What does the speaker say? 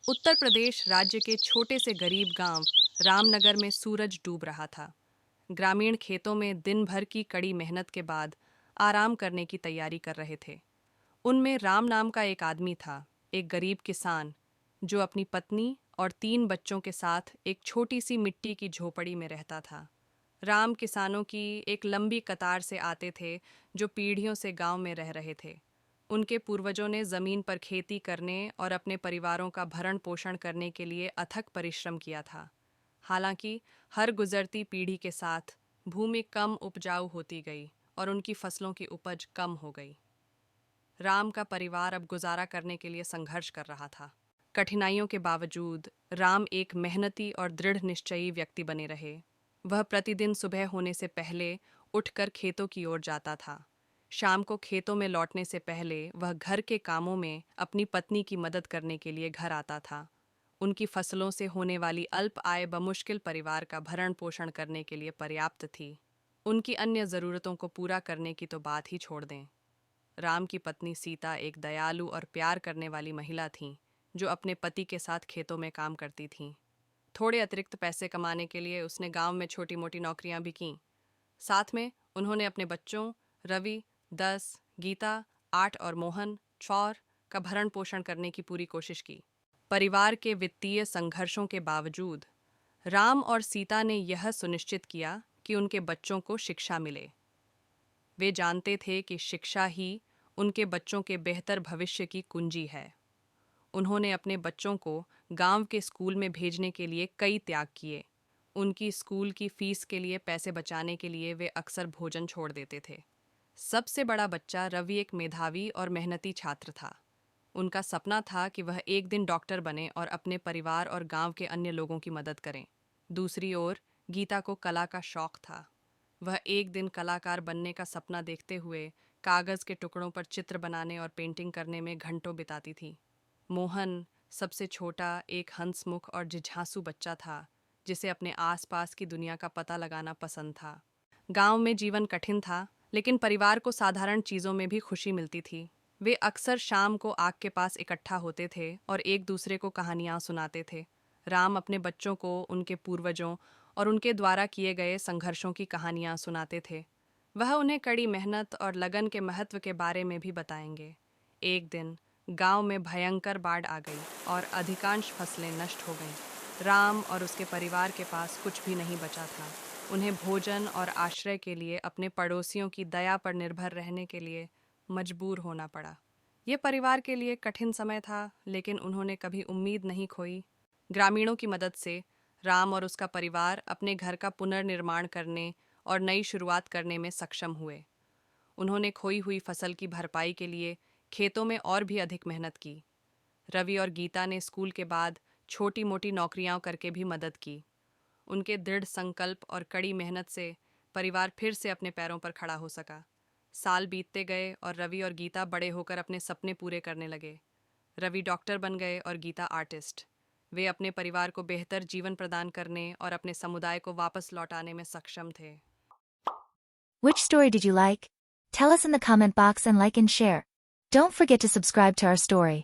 उत्तर प्रदेश राज्य के छोटे से गरीब गांव रामनगर में सूरज डूब रहा था। ग्रामीण खेतों में दिन भर की कड़ी मेहनत के बाद आराम करने की तैयारी कर रहे थे। उनमें राम नाम का एक आदमी था, एक गरीब किसान जो अपनी पत्नी और 3 बच्चों के साथ एक छोटी सी मिट्टी की झोपड़ी में रहता था। राम किसानों की एक लंबी कतार से आते थे जो पीढ़ियों से गांव में रह रहे थे। उनके पूर्वजों ने जमीन पर खेती करने और अपने परिवारों का भरण पोषण करने के लिए अथक परिश्रम किया था। हालांकि हर गुजरती पीढ़ी के साथ भूमि कम उपजाऊ होती गई और उनकी फसलों की उपज कम हो गई। राम का परिवार अब गुजारा करने के लिए संघर्ष कर रहा था। कठिनाइयों के बावजूद राम एक मेहनती और दृढ़ निश्चयी व्यक्ति बने रहे। वह प्रतिदिन सुबह होने से पहले उठकर खेतों की ओर जाता था। शाम को खेतों में लौटने से पहले वह घर के कामों में अपनी पत्नी की मदद करने के लिए घर आता था। उनकी फसलों से होने वाली अल्प आय बमुश्किल परिवार का भरण पोषण करने के लिए पर्याप्त थी। उनकी अन्य ज़रूरतों को पूरा करने की तो बात ही छोड़ दें। राम की पत्नी सीता एक दयालु और प्यार करने वाली महिला थीं, जो अपने पति के साथ खेतों में काम करती थीं। थोड़े अतिरिक्त पैसे कमाने के लिए उसने गांव में छोटी मोटी नौकरियां भी कीं। साथ में उन्होंने अपने बच्चों रवि 10, गीता 8 और मोहन 4 का भरण पोषण करने की पूरी कोशिश की। परिवार के वित्तीय संघर्षों के बावजूद राम और सीता ने यह सुनिश्चित किया कि उनके बच्चों को शिक्षा मिले। वे जानते थे कि शिक्षा ही उनके बच्चों के बेहतर भविष्य की कुंजी है। उन्होंने अपने बच्चों को गांव के स्कूल में भेजने के लिए कई त्याग किए। उनकी स्कूल की फीस के लिए पैसे बचाने के लिए वे अक्सर भोजन छोड़ देते थे। सबसे बड़ा बच्चा रवि एक मेधावी और मेहनती छात्र था। उनका सपना था कि वह एक दिन डॉक्टर बने और अपने परिवार और गांव के अन्य लोगों की मदद करें। दूसरी ओर गीता को कला का शौक था। वह एक दिन कलाकार बनने का सपना देखते हुए कागज़ के टुकड़ों पर चित्र बनाने और पेंटिंग करने में घंटों बिताती थी। मोहन सबसे छोटा एक हंसमुख और जिज्ञासु बच्चा था, जिसे अपने आसपास की दुनिया का पता लगाना पसंद था। गांव में जीवन कठिन था, लेकिन परिवार को साधारण चीज़ों में भी खुशी मिलती थी। वे अक्सर शाम को आग के पास इकट्ठा होते थे और एक दूसरे को कहानियाँ सुनाते थे। राम अपने बच्चों को उनके पूर्वजों और उनके द्वारा किए गए संघर्षों की कहानियाँ सुनाते थे। वह उन्हें कड़ी मेहनत और लगन के महत्व के बारे में भी बताएंगे। एक दिन गांव में भयंकर बाढ़ आ गई और अधिकांश फसलें नष्ट हो गईं। राम और उसके परिवार के पास कुछ भी नहीं बचा था। उन्हें भोजन और आश्रय के लिए अपने पड़ोसियों की दया पर निर्भर रहने के लिए मजबूर होना पड़ा। ये परिवार के लिए कठिन समय था, लेकिन उन्होंने कभी उम्मीद नहीं खोई। ग्रामीणों की मदद से राम और उसका परिवार अपने घर का पुनर्निर्माण करने और नई शुरुआत करने में सक्षम हुए। उन्होंने खोई हुई फसल की भरपाई के लिए खेतों में और भी अधिक मेहनत की। रवि और गीता ने स्कूल के बाद छोटी मोटी नौकरियां करके भी मदद की। उनके दृढ़ संकल्प और कड़ी मेहनत से परिवार फिर से अपने पैरों पर खड़ा हो सका। साल बीतते गए और रवि और गीता बड़े होकर अपने सपने पूरे करने लगे। रवि डॉक्टर बन गए और गीता आर्टिस्ट। वे अपने परिवार को बेहतर जीवन प्रदान करने और अपने समुदाय को वापस लौटाने में सक्षम थे। Which story did you like? Tell us in the comment box and like and share. Don't forget to subscribe to our story.